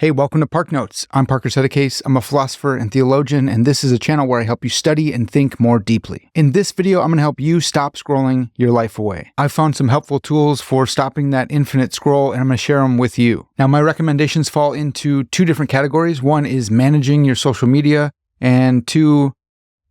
Hey, welcome to ParkNotes. I'm Parker Sedecase. I'm a philosopher and theologian, and this is a channel where I help you study and think more deeply. In this video, I'm going to help you stop scrolling your life away. I've found some helpful tools for stopping that infinite scroll, and I'm going to share them with you. Now, my recommendations fall into two different categories. One is managing your social media, and two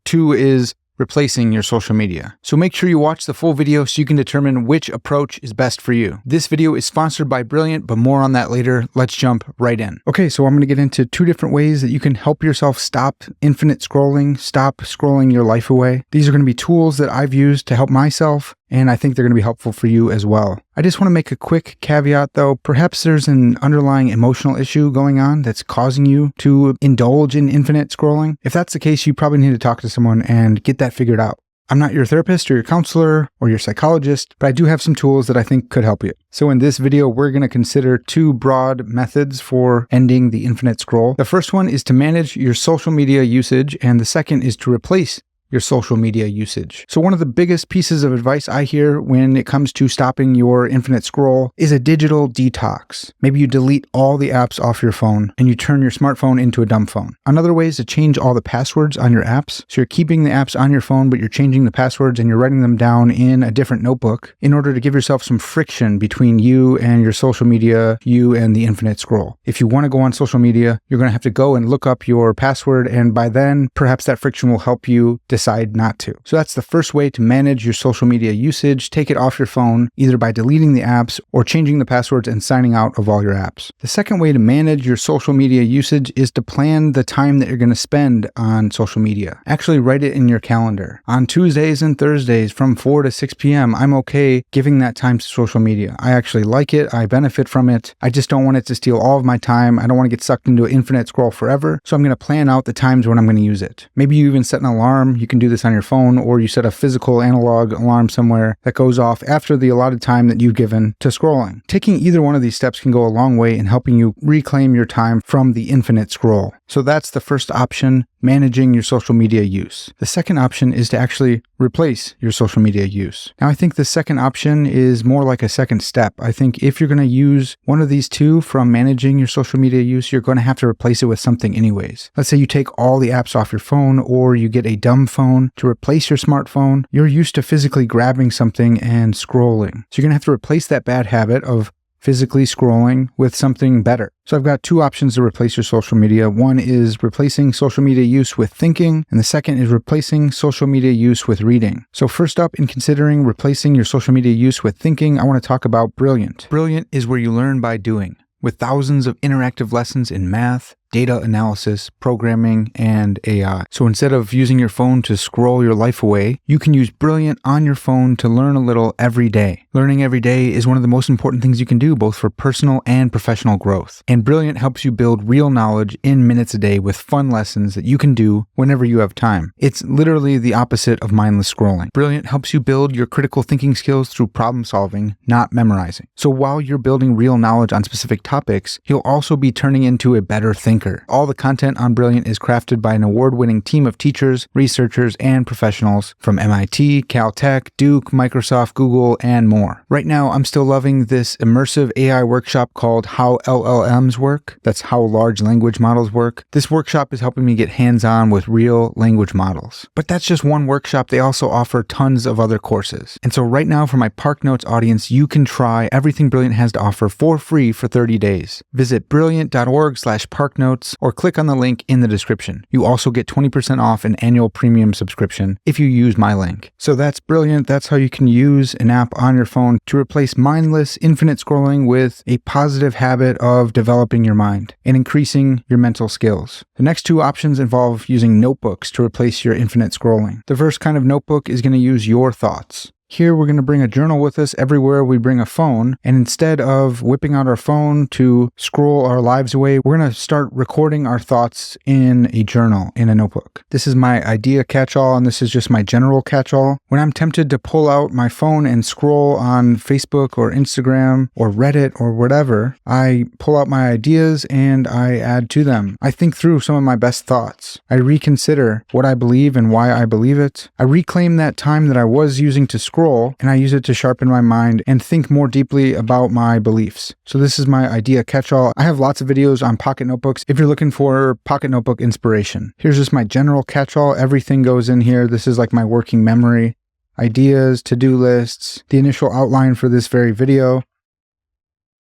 is replacing your social media. So make sure you watch the full video so you can determine which approach is best for you. This video is sponsored by Brilliant, but more on that later. Let's jump right in. Okay, so I'm going to get into two different ways that you can help yourself stop infinite scrolling, stop scrolling your life away. These are going to be tools that I've used to help myself, and I think they're going to be helpful for you as well. I just want to make a quick caveat though. Perhaps there's an underlying emotional issue going on that's causing you to indulge in infinite scrolling. If that's the case, you probably need to talk to someone and get that figured out. I'm not your therapist or your counselor or your psychologist, but I do have some tools that I think could help you. So in this video, we're going to consider two broad methods for ending the infinite scroll. The first one is to manage your social media usage, and the second is to replace your social media usage. So one of the biggest pieces of advice I hear when it comes to stopping your infinite scroll is a digital detox. Maybe you delete all the apps off your phone and you turn your smartphone into a dumb phone. Another way is to change all the passwords on your apps. So you're keeping the apps on your phone, but you're changing the passwords and you're writing them down in a different notebook in order to give yourself some friction between you and your social media, you and the infinite scroll. If you want to go on social media, you're going to have to go and look up your password, and by then, perhaps that friction will help you decide not to. So that's the first way to manage your social media usage. Take it off your phone, either by deleting the apps or changing the passwords and signing out of all your apps. The second way to manage your social media usage is to plan the time that you're going to spend on social media. Actually write it in your calendar. On Tuesdays and Thursdays from 4 to 6 p.m., I'm okay giving that time to social media. I actually like it. I benefit from it. I just don't want it to steal all of my time. I don't want to get sucked into an infinite scroll forever. So I'm going to plan out the times when I'm going to use it. Maybe you even set an alarm. You can do this on your phone, or you set a physical analog alarm somewhere that goes off after the allotted time that you've given to scrolling. Taking either one of these steps can go a long way in helping you reclaim your time from the infinite scroll. So that's the first option, managing your social media use. The second option is to actually replace your social media use. Now, I think the second option is more like a second step. I think if you're going to use one of these two from managing your social media use, you're going to have to replace it with something anyways. Let's say you take all the apps off your phone, or you get a dumb phone to replace your smartphone. You're used to physically grabbing something and scrolling. So you're going to have to replace that bad habit of physically scrolling with something better. So I've got two options to replace your social media. One is replacing social media use with thinking, and the second is replacing social media use with reading. So first up, in considering replacing your social media use with thinking, I want to talk about Brilliant. Brilliant is where you learn by doing, with thousands of interactive lessons in math, data analysis, programming, and AI. So instead of using your phone to scroll your life away, you can use Brilliant on your phone to learn a little every day. Learning every day is one of the most important things you can do, both for personal and professional growth. And Brilliant helps you build real knowledge in minutes a day with fun lessons that you can do whenever you have time. It's literally the opposite of mindless scrolling. Brilliant helps you build your critical thinking skills through problem solving, not memorizing. So while you're building real knowledge on specific topics, you'll also be turning into a better thinker. All the content on Brilliant is crafted by an award-winning team of teachers, researchers, and professionals from MIT, Caltech, Duke, Microsoft, Google, and more. Right now, I'm still loving this immersive AI workshop called How LLMs Work. That's how large language models work. This workshop is helping me get hands-on with real language models. But that's just one workshop. They also offer tons of other courses. And so right now, for my ParkNotes audience, you can try everything Brilliant has to offer for free for 30 days. Visit brilliant.org/ParkNotes or click on the link in the description. You also get 20% off an annual premium subscription if you use my link. So that's Brilliant. That's how you can use an app on your phone to replace mindless, infinite scrolling with a positive habit of developing your mind and increasing your mental skills. The next two options involve using notebooks to replace your infinite scrolling. The first kind of notebook is going to use your thoughts. Here, we're going to bring a journal with us everywhere we bring a phone, and instead of whipping out our phone to scroll our lives away, we're going to start recording our thoughts in a journal, in a notebook. This is my idea catch-all, and this is just my general catch-all. When I'm tempted to pull out my phone and scroll on Facebook or Instagram or Reddit or whatever, I pull out my ideas and I add to them. I think through some of my best thoughts. I reconsider what I believe and why I believe it. I reclaim that time that I was using to scroll scroll, and I use it to sharpen my mind and think more deeply about my beliefs. So this is my idea catch-all. I have lots of videos on pocket notebooks if you're looking for pocket notebook inspiration. Here's just my general catch-all. Everything goes in here. This is like my working memory. Ideas, to-do lists, the initial outline for this very video.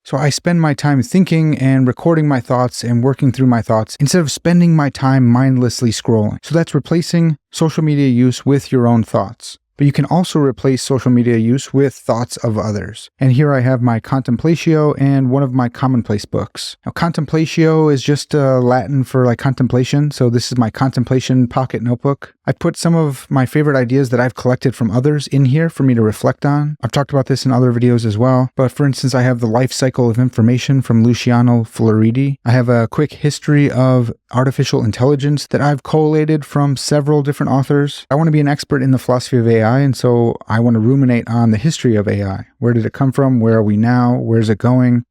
So I spend my time thinking and recording my thoughts and working through my thoughts instead of spending my time mindlessly scrolling. So that's replacing social media use with your own thoughts. But you can also replace social media use with thoughts of others. And here I have my Contemplatio and one of my commonplace books. Now, Contemplatio is just Latin for like contemplation. So this is my contemplation pocket notebook. I've put some of my favorite ideas that I've collected from others in here for me to reflect on. I've talked about this in other videos as well. But for instance, I have the life cycle of information from Luciano Floridi. I have a quick history of artificial intelligence that I've collated from several different authors. I want to be an expert in the philosophy of AI, and so I want to ruminate on the history of AI. Where did it come from? Where are we now? Where's it going?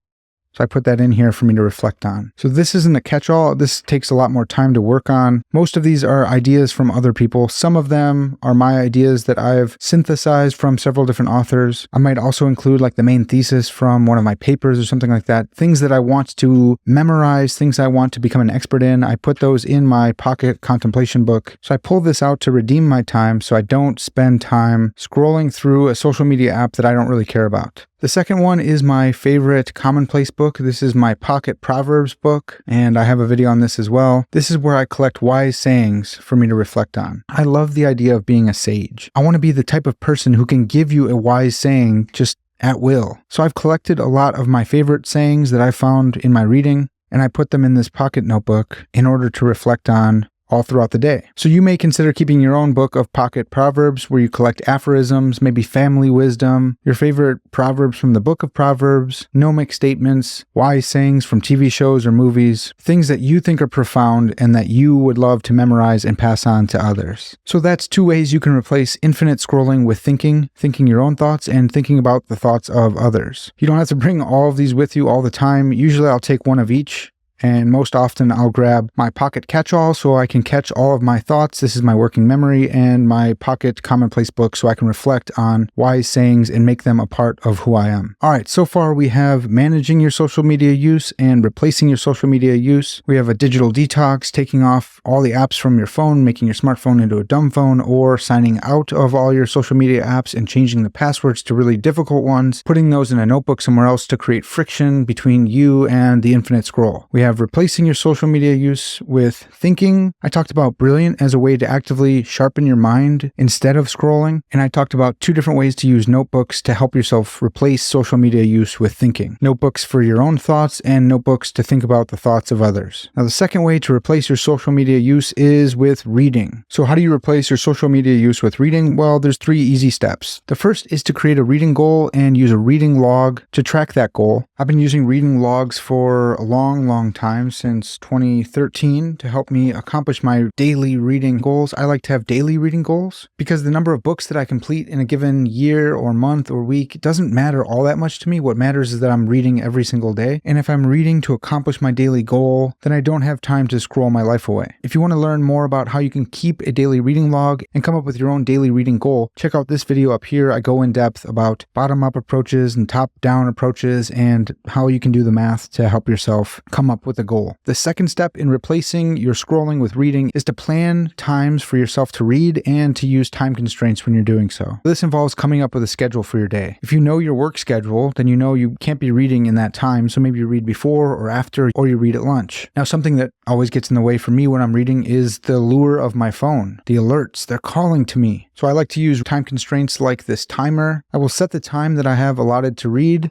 So I put that in here for me to reflect on. So this isn't a catch-all. This takes a lot more time to work on. Most of these are ideas from other people. Some of them are my ideas that I've synthesized from several different authors. I might also include like the main thesis from one of my papers or something like that. Things that I want to memorize, things I want to become an expert in. I put those in my pocket contemplation book. So I pull this out to redeem my time so I don't spend time scrolling through a social media app that I don't really care about. The second one is my favorite commonplace book. This is my Pocket Proverbs book, and I have a video on this as well. This is where I collect wise sayings for me to reflect on. I love the idea of being a sage. I want to be the type of person who can give you a wise saying just at will. So I've collected a lot of my favorite sayings that I found in my reading, and I put them in this pocket notebook in order to reflect on all throughout the day. So you may consider keeping your own book of pocket proverbs where you collect aphorisms, maybe family wisdom, your favorite proverbs from the book of Proverbs, gnomic statements, wise sayings from TV shows or movies, things that you think are profound and that you would love to memorize and pass on to others. So that's two ways you can replace infinite scrolling with thinking your own thoughts and thinking about the thoughts of others. You don't have to bring all of these with you all the time. Usually I'll take one of each. And most often I'll grab my pocket catch-all so I can catch all of my thoughts. This is my working memory, and my pocket commonplace book so I can reflect on wise sayings and make them a part of who I am. All right, so far we have managing your social media use and replacing your social media use. We have a digital detox, taking off all the apps from your phone, making your smartphone into a dumb phone, or signing out of all your social media apps and changing the passwords to really difficult ones, putting those in a notebook somewhere else to create friction between you and the infinite scroll. We have replacing your social media use with thinking. I talked about brilliant as a way to actively sharpen your mind instead of scrolling. And I talked about two different ways to use notebooks to help yourself replace social media use with thinking. Notebooks for your own thoughts and notebooks to think about the thoughts of others. Now, the second way to replace your social media use is with reading. So how do you replace your social media use with reading? Well, there's 3 easy steps. The first is to create a reading goal and use a reading log to track that goal. I've been using reading logs for a long time, since 2013, to help me accomplish my daily reading goals. I like to have daily reading goals because the number of books that I complete in a given year or month or week doesn't matter all that much to me. What matters is that I'm reading every single day. And if I'm reading to accomplish my daily goal, then I don't have time to scroll my life away. If you want to learn more about how you can keep a daily reading log and come up with your own daily reading goal, check out this video up here. I go in depth about bottom-up approaches and top-down approaches and how you can do the math to help yourself come up with a goal. The second step in replacing your scrolling with reading is to plan times for yourself to read and to use time constraints when you're doing so. This involves coming up with a schedule for your day. If you know your work schedule, then you know you can't be reading in that time, so maybe you read before or after, or you read at lunch. Now, something that always gets in the way for me when I'm reading is the lure of my phone. The alerts, they're calling to me. So I like to use time constraints like this timer. I will set the time that I have allotted to read.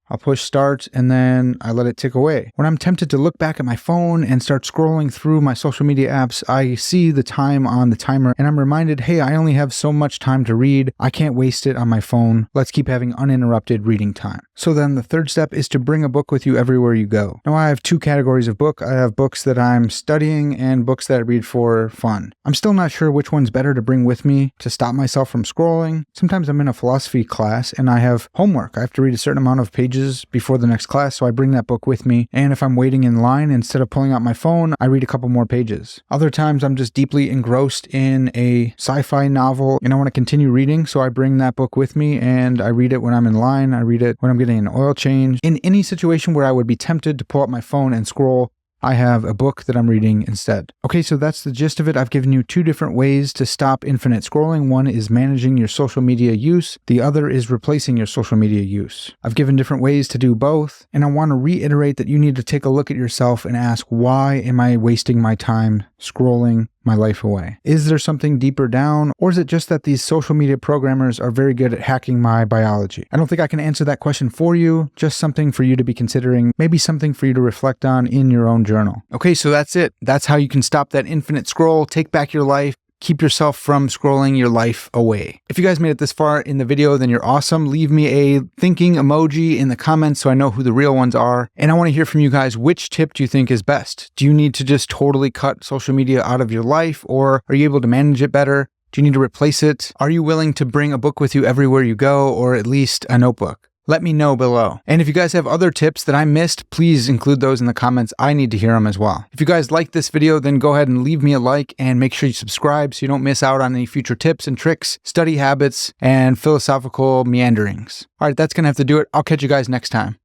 I'll push start and then I let it tick away. When I'm tempted to look back at my phone and start scrolling through my social media apps, I see the time on the timer and I'm reminded, hey, I only have so much time to read. I can't waste it on my phone. Let's keep having uninterrupted reading time. So then the third step is to bring a book with you everywhere you go. Now I have 2 categories of book. I have books that I'm studying and books that I read for fun. I'm still not sure which one's better to bring with me to stop myself from scrolling. Sometimes I'm in a philosophy class and I have homework. I have to read a certain amount of pages pages before the next class, so I bring that book with me. And if I'm waiting in line, instead of pulling out my phone, I read a couple more pages. Other times I'm just deeply engrossed in a sci-fi novel and I want to continue reading, so I bring that book with me and I read it when I'm in line. I read it when I'm getting an oil change. In any situation where I would be tempted to pull out my phone and scroll, I have a book that I'm reading instead. Okay, so that's the gist of it. I've given you 2 different ways to stop infinite scrolling. One is managing your social media use. The other is replacing your social media use. I've given different ways to do both, and I want to reiterate that you need to take a look at yourself and ask, why am I wasting my time scrolling my life away? Is there something deeper down, or is it just that these social media programmers are very good at hacking my biology? I don't think I can answer that question for you, just something for you to be considering, maybe something for you to reflect on in your own journal. Okay, so that's it. That's how you can stop that infinite scroll, take back your life, keep yourself from scrolling your life away. If you guys made it this far in the video, then you're awesome. Leave me a thinking emoji in the comments so I know who the real ones are. And I want to hear from you guys, which tip do you think is best? Do you need to just totally cut social media out of your life, or are you able to manage it better? Do you need to replace it? Are you willing to bring a book with you everywhere you go, or at least a notebook? Let me know below. And if you guys have other tips that I missed, please include those in the comments. I need to hear them as well. If you guys like this video, then go ahead and leave me a like and make sure you subscribe so you don't miss out on any future tips and tricks, study habits, and philosophical meanderings. All right, that's gonna have to do it. I'll catch you guys next time.